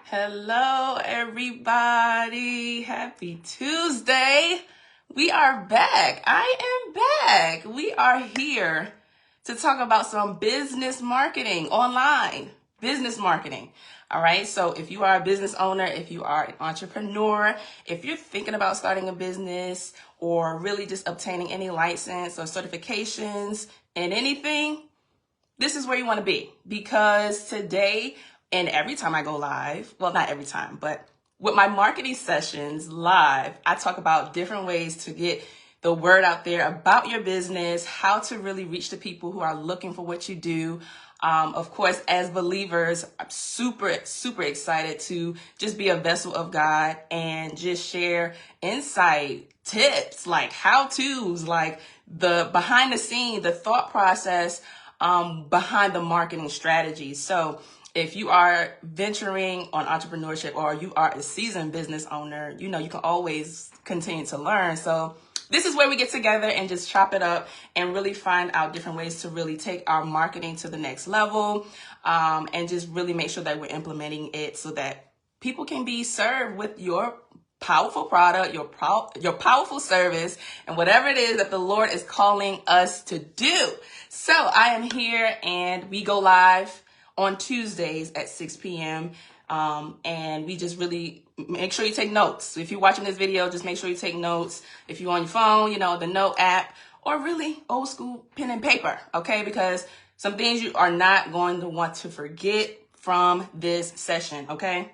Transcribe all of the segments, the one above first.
Hello, everybody. Happy Tuesday. We are back. I am back. We are here to talk about some business marketing online, business marketing. All right. So if you are a business owner, if you are an entrepreneur, if you're thinking about starting a business or really just obtaining any license or certifications in anything, this is where you want to be, because today and every time I go live, well, not every time, but with my marketing sessions live, I talk about different ways to get the word out there about your business, how to really reach the people who are looking for what you do. Of course, as believers, I'm super excited to just be a vessel of God and just share insight, tips, like how-tos, like the behind the scene, the thought process behind the marketing strategy. So if you are venturing on entrepreneurship or you are a seasoned business owner, you know, you can always continue to learn. So this is where we get together and just chop it up and really find out different ways to really take our marketing to the next level, and just really make sure that we're implementing it so that people can be served with your powerful product, your powerful service, and whatever it is that the Lord is calling us to do. So I am here and we go live on Tuesdays at 6 p.m. And we just really make sure you take notes. If you're watching this video, just make sure you take notes. If you're on your phone, you know, the note app, or really old school pen and paper, okay? Because some things you are not going to want to forget from this session, okay?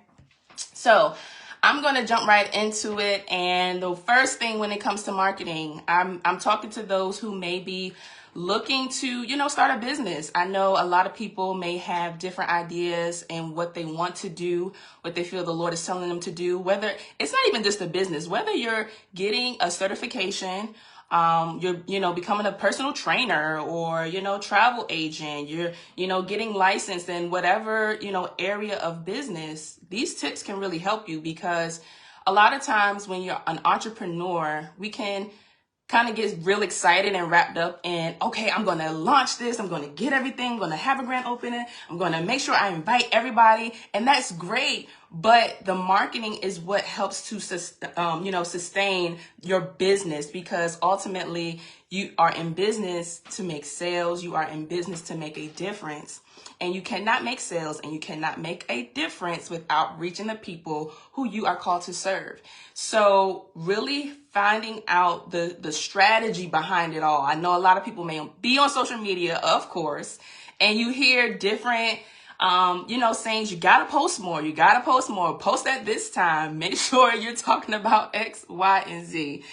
So I'm going to jump right into it. And the first thing when it comes to marketing, I'm talking to those who may be looking to, you know, start a business. I know a lot of people may have different ideas and what they want to do, what they feel the Lord is telling them to do, whether it's not even just a business, whether you're getting a certification, you're, you know, becoming a personal trainer or, you know, travel agent, you're, you know, getting licensed in whatever, you know, area of business. These tips can really help you, because a lot of times when you're an entrepreneur, we can kind of get real excited and wrapped up in, okay, I'm going to launch this. I'm going to get everything. I'm going to have a grand opening. I'm going to make sure I invite everybody. And that's great. But the marketing is what helps to, sustain your business, because ultimately you are in business to make sales. You are in business to make a difference. And you cannot make sales and you cannot make a difference without reaching the people who you are called to serve. So really finding out the strategy behind it all. I know a lot of people may be on social media, of course, and you hear different sayings. You got to post more. You got to post more. Post at this time. Make sure you're talking about X, Y, and Z.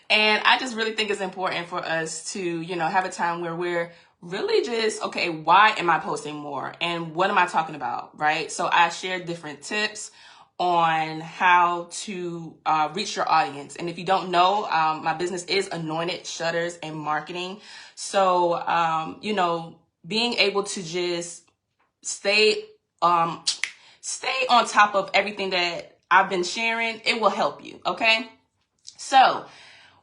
And I just really think it's important for us to, you know, have a time where we're really just, okay, why am I posting more? And what am I talking about, right? So I share different tips on how to reach your audience. And if you don't know, my business is Anointed Shutters and Marketing. So, being able to just stay on top of everything that I've been sharing, it will help you, okay? So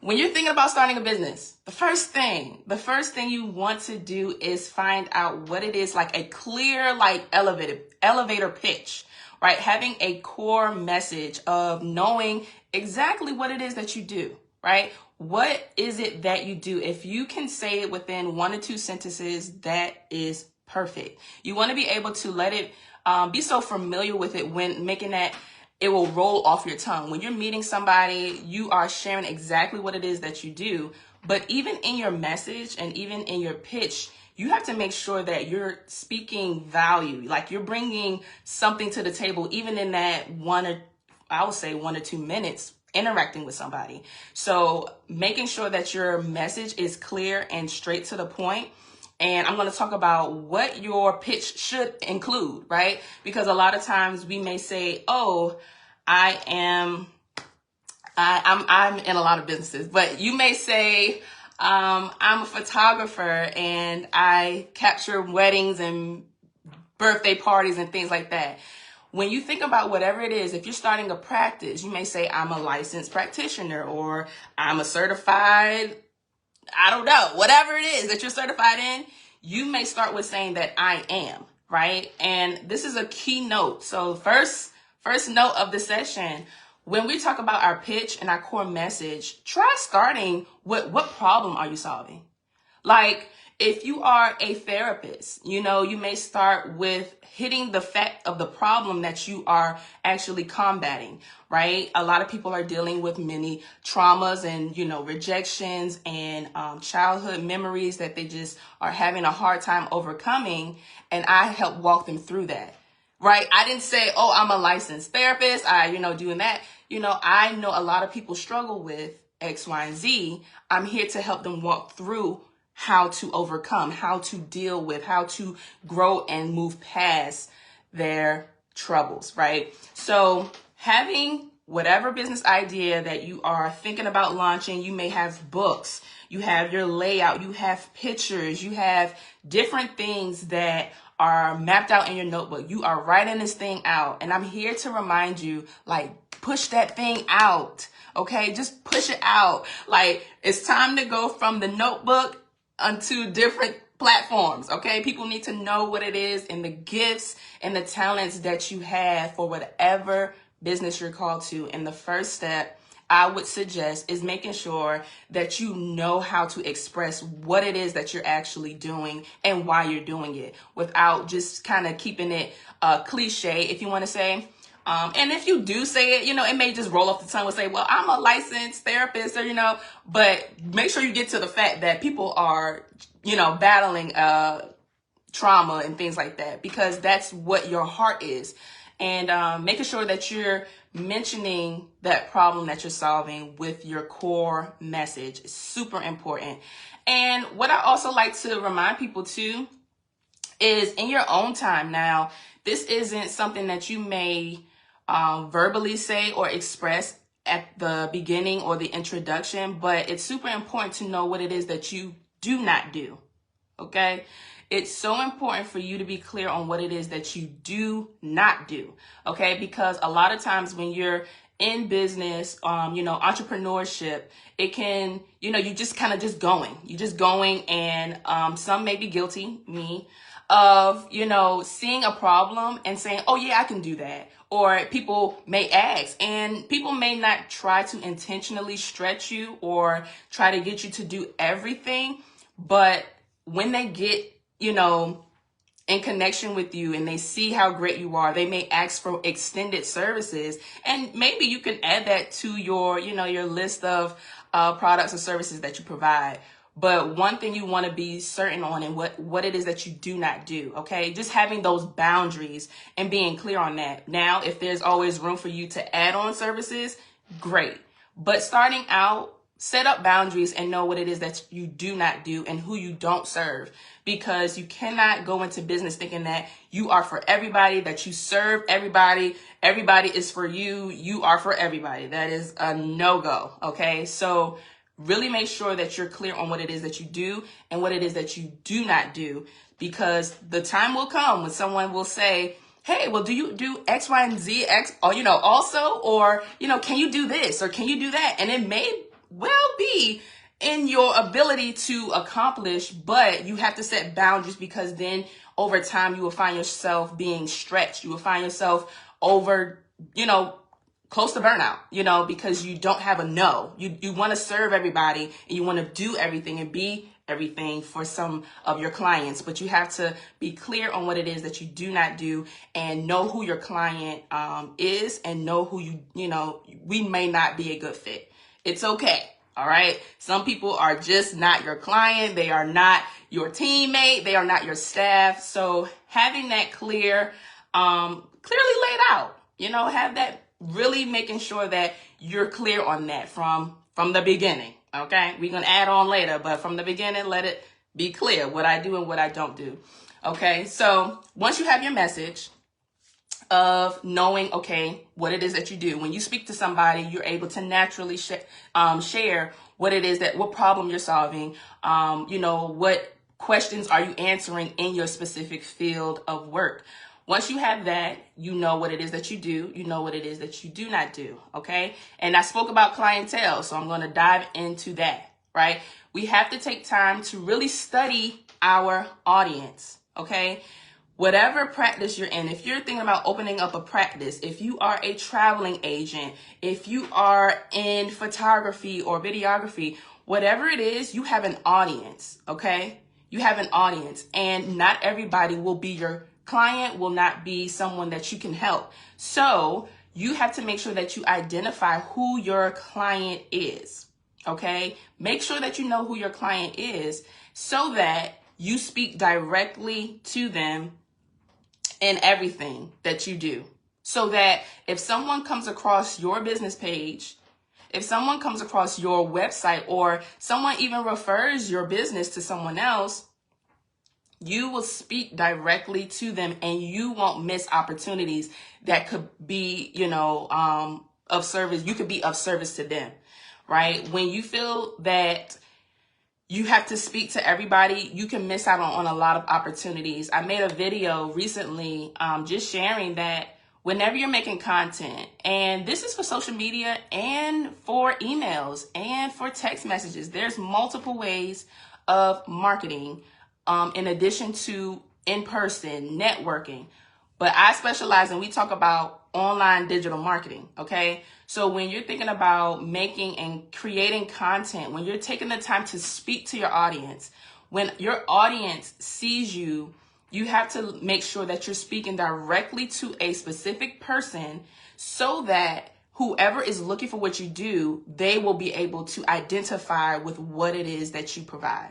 when you're thinking about starting a business, the first thing you want to do is find out what it is, like a clear, like elevator pitch, right? Having a core message of knowing exactly what it is that you do, right? What is it that you do? If you can say it within 1 or 2 sentences, that is perfect. You want to be able to let it be so familiar with it when making that it will roll off your tongue. When you're meeting somebody, you are sharing exactly what it is that you do. But even in your message and even in your pitch, you have to make sure that you're speaking value, like you're bringing something to the table, even in that 1 or 2 minutes interacting with somebody. So making sure that your message is clear and straight to the point. And I'm going to talk about what your pitch should include, right? Because a lot of times we may say, oh, I'm in a lot of businesses, but you may say, I'm a photographer and I capture weddings and birthday parties and things like that. When you think about whatever it is, if you're starting a practice, you may say, I'm a licensed practitioner, or I'm a certified, I don't know, whatever it is that you're certified in. You may start with saying that I am, right? And this is a key note. So first First note of the session, when we talk about our pitch and our core message, try starting with what problem are you solving? Like, if you are a therapist, you may start with hitting the fact of the problem that you are actually combating, right? A lot of people are dealing with many traumas and, rejections and childhood memories that they just are having a hard time overcoming. And I help walk them through that, right? I didn't say, oh, I'm a licensed therapist. Doing that. I know a lot of people struggle with X, Y, and Z. I'm here to help them walk through how to overcome, how to deal with, how to grow and move past their troubles, right? So having whatever business idea that you are thinking about launching, you may have books, you have your layout, you have pictures, you have different things that are mapped out in your notebook. You are writing this thing out. And I'm here to remind you, push that thing out. Okay, just push it out. It's time to go from the notebook onto different platforms. Okay, people need to know what it is and the gifts and the talents that you have for whatever business you're called to. And the first step I would suggest is making sure that you know how to express what it is that you're actually doing and why you're doing it without just kind of keeping it cliche, if you want to say. And if you do say it, it may just roll off the tongue and say, well, I'm a licensed therapist, or, but make sure you get to the fact that people are, battling trauma and things like that, because that's what your heart is. And making sure that you're mentioning that problem that you're solving with your core message is super important. And what I also like to remind people too is in your own time. Now, this isn't something that you may verbally say or express at the beginning or the introduction, but it's super important to know what it is that you do not do. Okay? It's so important for you to be clear on what it is that you do not do. Okay? Because a lot of times when you're in business, entrepreneurship, it can, you just kind of just going. You're just going, and some may be guilty, me, of, seeing a problem and saying, oh yeah, I can do that. Or people may ask, and people may not try to intentionally stretch you or try to get you to do everything. But when they get, in connection with you and they see how great you are, they may ask for extended services. And maybe you can add that to your, your list of products or services that you provide. But one thing you want to be certain on and what it is that you do not do, okay? Just having those boundaries and being clear on that. Now, if there's always room for you to add on services, great. But starting out, set up boundaries and know what it is that you do not do and who you don't serve. Because you cannot go into business thinking that you are for everybody, that you serve everybody, everybody is for you, you are for everybody. That is a no-go, okay? So really make sure that you're clear on what it is that you do and what it is that you do not do, because the time will come when someone will say, hey, well, do you do X, Y, and Z, X, or, also, or, can you do this or can you do that? And it may well be in your ability to accomplish, but you have to set boundaries, because then over time you will find yourself being stretched. You will find yourself over, close to burnout, because you don't have a no. You want to serve everybody and you want to do everything and be everything for some of your clients, but you have to be clear on what it is that you do not do and know who your client is, and know who we may not be a good fit. It's okay. All right. Some people are just not your client. They are not your teammate. They are not your staff. So having that clearly laid out, have that, really making sure that you're clear on that from the beginning. Okay. We're going to add on later, but from the beginning, let it be clear what I do and what I don't do. Okay. So once you have your message of knowing, okay, what it is that you do, when you speak to somebody, you're able to naturally share what it is what problem you're solving, what questions are you answering in your specific field of work. Once you have that, you know what it is that you do, you know what it is that you do not do, okay? And I spoke about clientele, so I'm going to dive into that, right? We have to take time to really study our audience, okay? whatever practice you're in, if you're thinking about opening up a practice, if you are a traveling agent, if you are in photography or videography, whatever it is, you have an audience, okay? You have an audience, and not everybody will be your client, will not be someone that you can help. So you have to make sure that you identify who your client is, okay? Make sure that you know who your client is so that you speak directly to them in everything that you do. So that if someone comes across your business page, if someone comes across your website, or someone even refers your business to someone else, you will speak directly to them and you won't miss opportunities that could be, of service. You could be of service to them, right? When you feel that you have to speak to everybody, you can miss out on a lot of opportunities. I made a video recently just sharing that whenever you're making content, and this is for social media and for emails and for text messages, there's multiple ways of marketing in addition to in-person networking. But I specialize, and we talk about online digital marketing, okay? So when you're thinking about making and creating content, when you're taking the time to speak to your audience, when your audience sees you, you have to make sure that you're speaking directly to a specific person so that whoever is looking for what you do, they will be able to identify with what it is that you provide.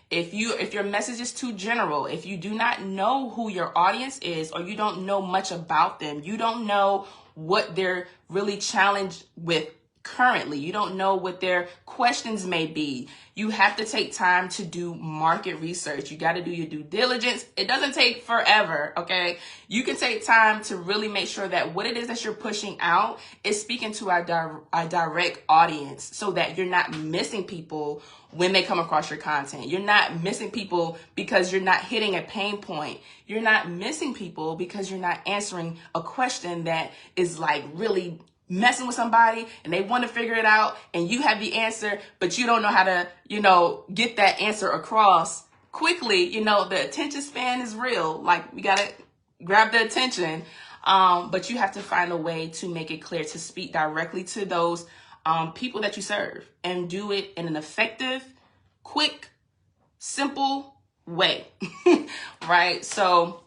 If your message is too general, if you do not know who your audience is, or you don't know much about them, you don't know what they're really challenged with currently, you don't know what their questions may be, you have to take time to do market research. You got to do your due diligence. It doesn't take forever, okay? You can take time to really make sure that what it is that you're pushing out is speaking to a direct audience so that you're not missing people when they come across your content. You're not missing people because you're not hitting a pain point. You're not missing people because you're not answering a question that is like really messing with somebody and they want to figure it out and you have the answer, but you don't know how to, get that answer across quickly. The attention span is real. Like, we got to grab the attention. But you have to find a way to make it clear, to speak directly to those people that you serve, and do it in an effective, quick, simple way, right? So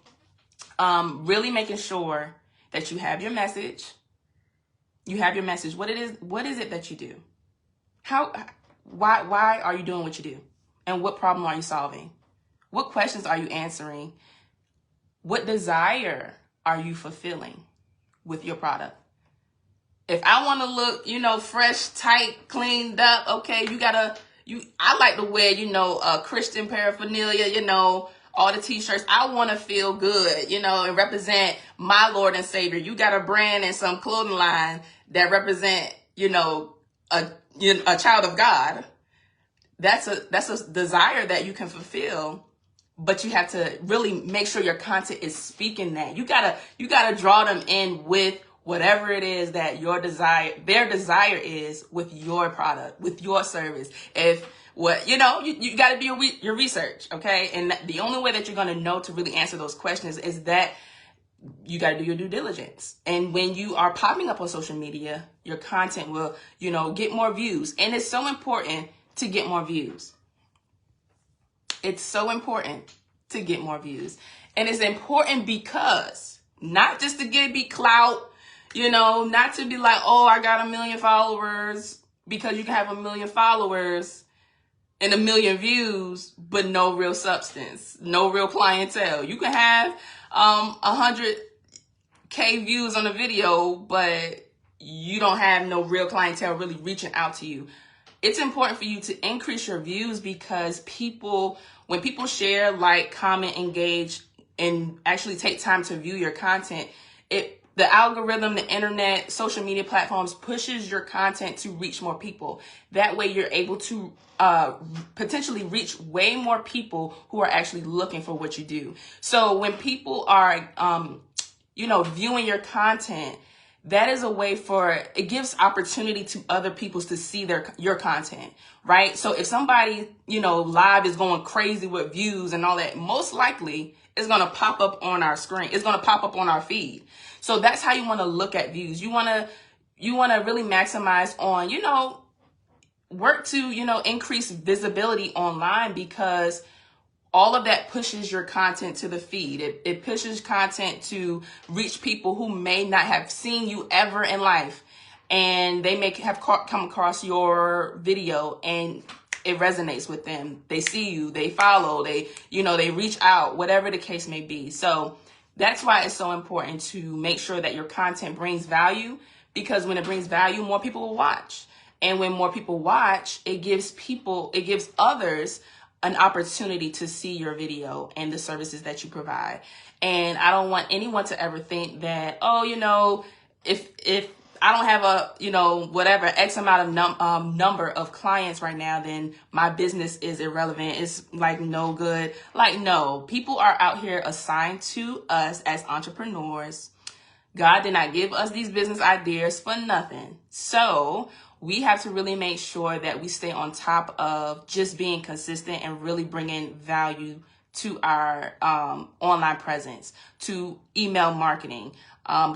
really making sure that you have your message. You have your message. What is it that you do? Why are you doing what you do? And what problem are you solving? What questions are you answering? What desire are you fulfilling with your product? If I want to look, fresh, tight, cleaned up, okay, I like to wear, Christian paraphernalia, all the t-shirts. I want to feel good, and represent my Lord and Savior. You got a brand and some clothing line that represent, a child of God. That's a desire that you can fulfill, but you have to really make sure your content is speaking that. You gotta draw them in with whatever it is that their desire is with your product, with your service. You got to do your research, okay? And the only way that you're going to know to really answer those questions is that you got to do your due diligence. And when you are popping up on social media, your content will, get more views. And it's so important to get more views. It's so important to get more views. And it's important because not just to be clout, not to be like, oh, I got 1 million followers, because you can have 1 million followers and 1 million views, but no real substance, no real clientele. You can have 100K views on a video, but you don't have no real clientele really reaching out to you. It's important for you to increase your views, because when people share, like, comment, engage, and actually take time to view your content, the algorithm, the internet, social media platforms pushes your content to reach more people. That way you're able to potentially reach way more people who are actually looking for what you do. So when people are, viewing your content, that is a way for, it gives opportunity to other people to see your content, right? So if somebody, live is going crazy with views and all that, most likely it's going to pop up on our screen. It's going to pop up on our feed. So that's how you want to look at views. You want to really maximize on, work to, increase visibility online, because all of that pushes your content to the feed. It pushes content to reach people who may not have seen you ever in life, and they may have come across your video and it resonates with them. They see you, they follow, they reach out, whatever the case may be. So that's why it's so important to make sure that your content brings value, because when it brings value, more people will watch. And when more people watch, it gives others an opportunity to see your video and the services that you provide. And I don't want anyone to ever think that, if I don't have a, whatever X amount of number of clients right now, then my business is irrelevant. It's like no good. Like, no, people are out here assigned to us as entrepreneurs. God did not give us these business ideas for nothing. So we have to really make sure that we stay on top of just being consistent and really bringing value to our online presence, to email marketing,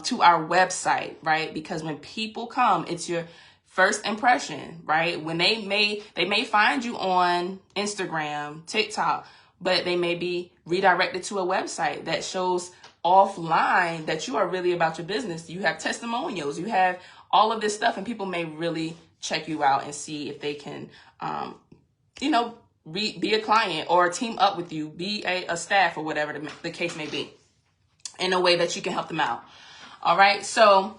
to our website, right? Because when people come, it's your first impression, right? When they may find you on Instagram, TikTok, but they may be redirected to a website that shows offline that you are really about your business. You have testimonials, you have all of this stuff, and people may really check you out and see if they can, be a client or team up with you, be a staff or whatever the case may be, in a way that you can help them out. All right. So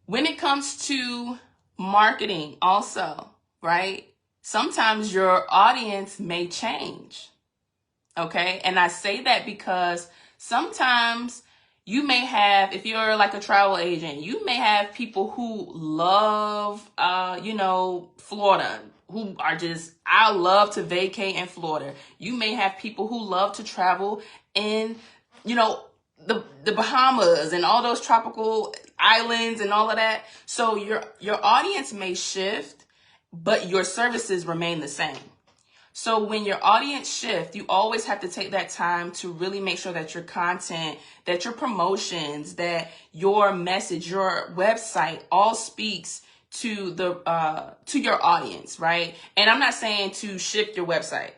when it comes to marketing also, right, sometimes your audience may change. Okay. And I say that because sometimes you may have, if you're like a travel agent, you may have people who love, Florida, who are just, I love to vacate in Florida. You may have people who love to travel in, the Bahamas and all those tropical islands and all of that. So your audience may shift, but your services remain the same. So when your audience shifts, you always have to take that time to really make sure that your content, that your promotions, that your message, your website all speaks to your audience, right? And I'm not saying to shift your website.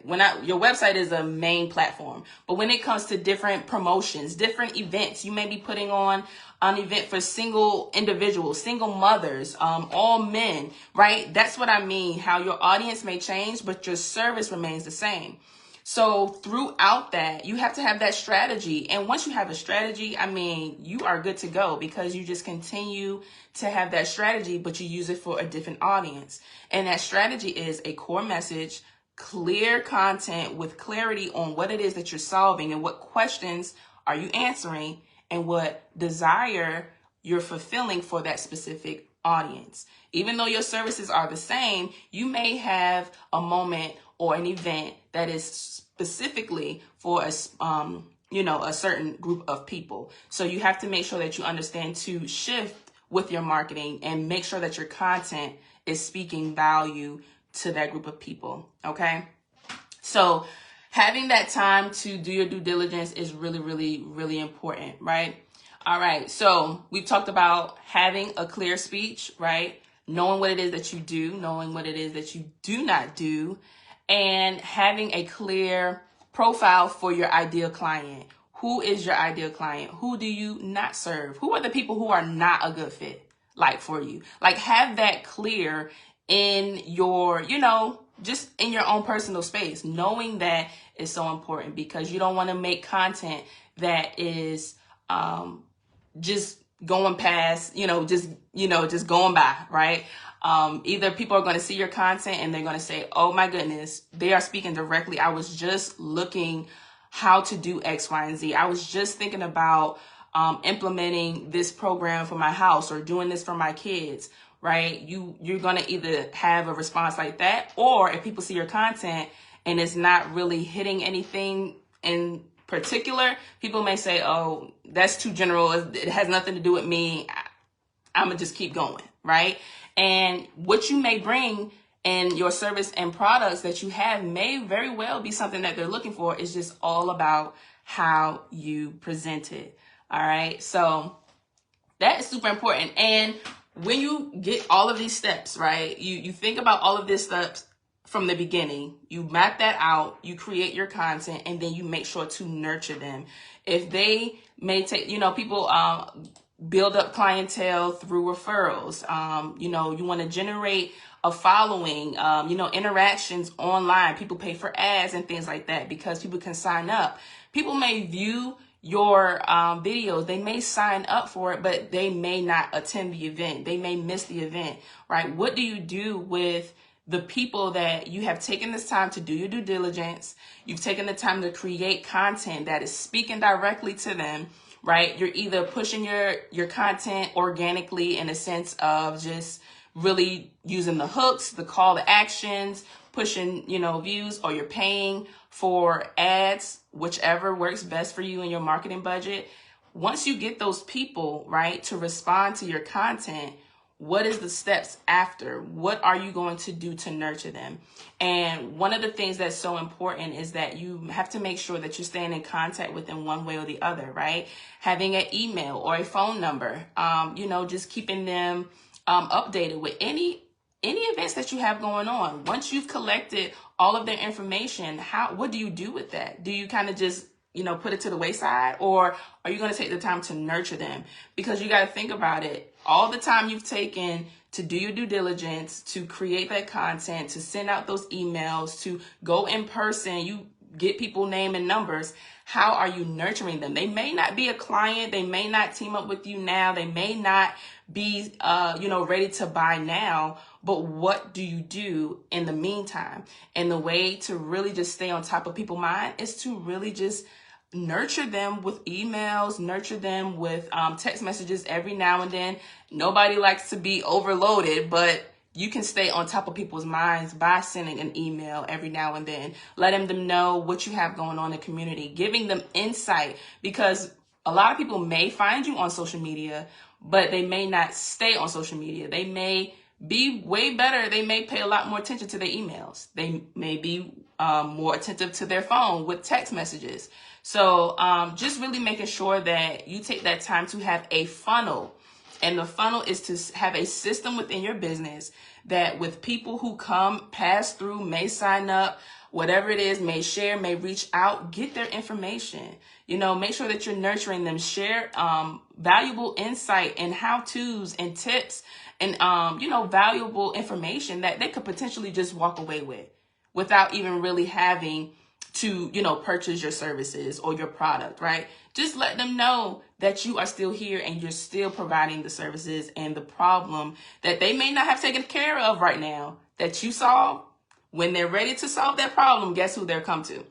Your website is a main platform, but when it comes to different promotions, different events, you may be putting on an event for single individuals, single mothers, all men, right? That's what I mean, how your audience may change, but your service remains the same. So throughout that, you have to have that strategy. And once you have a strategy, you are good to go, because you just continue to have that strategy, but you use it for a different audience. And that strategy is a core message, clear content with clarity on what it is that you're solving and what questions are you answering and what desire you're fulfilling for that specific audience. Even though your services are the same, you may have a moment or an event that is specifically for a certain group of people. So you have to make sure that you understand to shift with your marketing and make sure that your content is speaking value to that group of people. Okay. So having that time to do your due diligence is really, really, really important, right? All right. So we've talked about having a clear speech, right? Knowing what it is that you do, knowing what it is that you do not do, and having a clear profile for your ideal client. Who is your ideal client? Who do you not serve? Who are the people who are not a good fit, for you? Have that clear in your, just in your own personal space. Knowing that is so important, because you don't want to make content that is just going past, just going by, right? Either people are going to see your content and they're going to say, oh my goodness, they are speaking directly. I was just looking how to do X, Y, and Z. I was just thinking about implementing this program for my house or doing this for my kids, right? You're going to either have a response like that, or if people see your content and it's not really hitting anything in particular, people may say, oh, that's too general. It has nothing to do with me. I'm gonna just keep going, right? And what you may bring in your service and products that you have may very well be something that they're looking for. It's just all about how you present it. All right. So that is super important. And when you get all of these steps, right, you think about all of these steps from the beginning, you map that out, you create your content, and then you make sure to nurture them. If they may take, people build up clientele through referrals. You want to generate a following, interactions online. People pay for ads and things like that because people can sign up. People may view your videos. They may sign up for it, but they may not attend the event. They may miss the event, right? What do you do with the people that you have taken this time to do your due diligence? You've taken the time to create content that is speaking directly to them, right? You're either pushing your content organically in a sense of just really using the hooks, the call to actions, pushing, views, or you're paying for ads, whichever works best for you in your marketing budget. Once you get those people, right, to respond to your content, what is the steps after? What are you going to do to nurture them? And one of the things that's so important is that you have to make sure that you're staying in contact with them one way or the other, right? Having an email or a phone number, just keeping them updated with any events that you have going on. Once you've collected all of their information, what do you do with that? Do you kind of just put it to the wayside, or are you going to take the time to nurture them? Because you got to think about it. All the time you've taken to do your due diligence, to create that content, to send out those emails, to go in person, you get people name and numbers. How are you nurturing them? They may not be a client. They may not team up with you now. They may not be, ready to buy now. But what do you do in the meantime? And the way to really just stay on top of people's mind is to really just nurture them with emails, nurture them with text messages every now and then. Nobody likes to be overloaded, but you can stay on top of people's minds by sending an email every now and then, letting them know what you have going on in the community, giving them insight, because a lot of people may find you on social media, but they may not stay on social media. They may be way better. They may pay a lot more attention to their emails. They may be more attentive to their phone with text messages. So just really making sure that you take that time to have a funnel. And the funnel is to have a system within your business that with people who come, pass through, may sign up, whatever it is, may share, may reach out, get their information. Make sure that you're nurturing them. Share valuable insight and how-tos and tips and, valuable information that they could potentially just walk away with without even really having to, purchase your services or your product, right? Just let them know that you are still here and you're still providing the services, and the problem that they may not have taken care of right now that you solve. When they're ready to solve that problem, guess who they'll come to?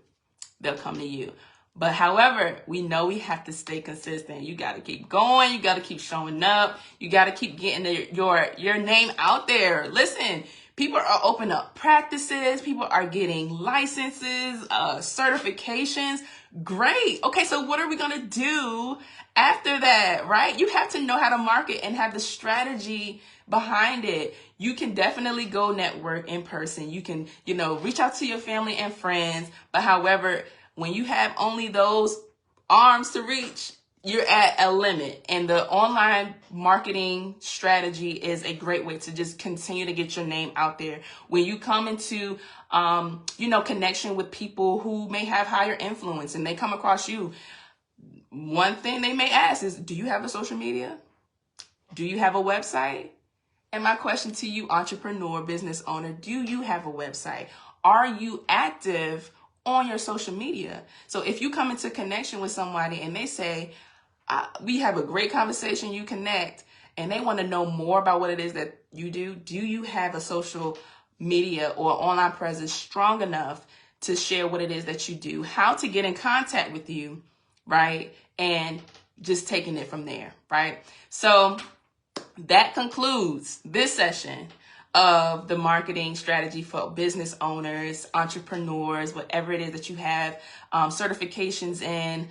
They'll come to you. But however, we know we have to stay consistent. You got to keep going. You got to keep showing up. You got to keep getting your name out there. Listen, people are opening up practices. People are getting licenses, certifications. Great. Okay, so what are we going to do after that, right? You have to know how to market and have the strategy behind it. You can definitely go network in person. You can, reach out to your family and friends. But however, when you have only those arms to reach, you're at a limit. And the online marketing strategy is a great way to just continue to get your name out there. When you come into, connection with people who may have higher influence and they come across you, one thing they may ask is, do you have a social media? Do you have a website? And my question to you, entrepreneur, business owner, do you have a website? Are you active on your social media? So if you come into connection with somebody and they say, we have a great conversation, you connect, and they want to know more about what it is that you do you have a social media or online presence strong enough to share what it is that you do, how to get in contact with you, right? And just taking it from there, right? So that concludes this session of the marketing strategy for business owners, entrepreneurs, whatever it is that you have certifications in.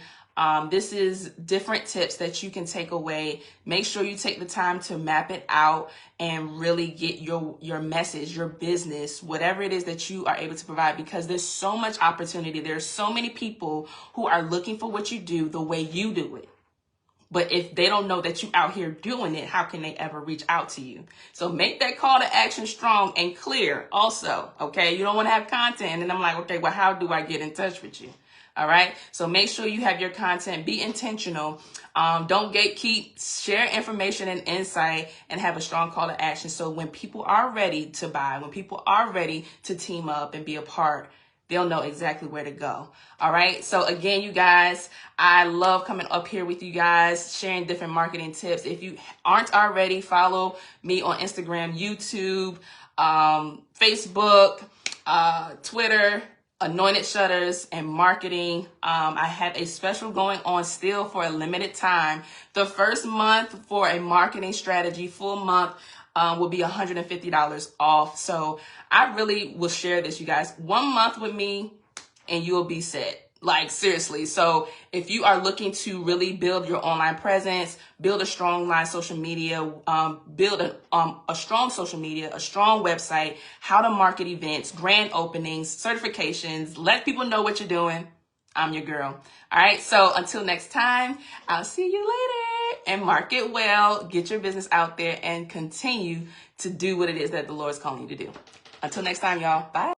This is different tips that you can take away. Make sure you take the time to map it out and really get your message, your business, whatever it is that you are able to provide, because there's so much opportunity. There's so many people who are looking for what you do the way you do it. But if they don't know that you out here doing it, how can they ever reach out to you? So make that call to action strong and clear also, okay? You don't want to have content and I'm like, okay, well, how do I get in touch with you? All right. So make sure you have your content, be intentional. Don't gatekeep, share information and insight, and have a strong call to action. So when people are ready to buy, when people are ready to team up and be a part, they'll know exactly where to go. All right. So again, you guys, I love coming up here with you guys, sharing different marketing tips. If you aren't already, follow me on Instagram, YouTube, Facebook, Twitter, Anointed Shutters and Marketing. I have a special going on still for a limited time. The first month for a marketing strategy, full month, will be $150 off. So I really will share this, you guys. 1 month with me and you'll be set. Like, seriously. So if you are looking to really build your online presence, build a strong online social media, build a strong social media, a strong website, how to market events, grand openings, certifications, let people know what you're doing, I'm your girl. All right. So until next time, I'll see you later, and market well, get your business out there and continue to do what it is that the Lord is calling you to do. Until next time, y'all. Bye.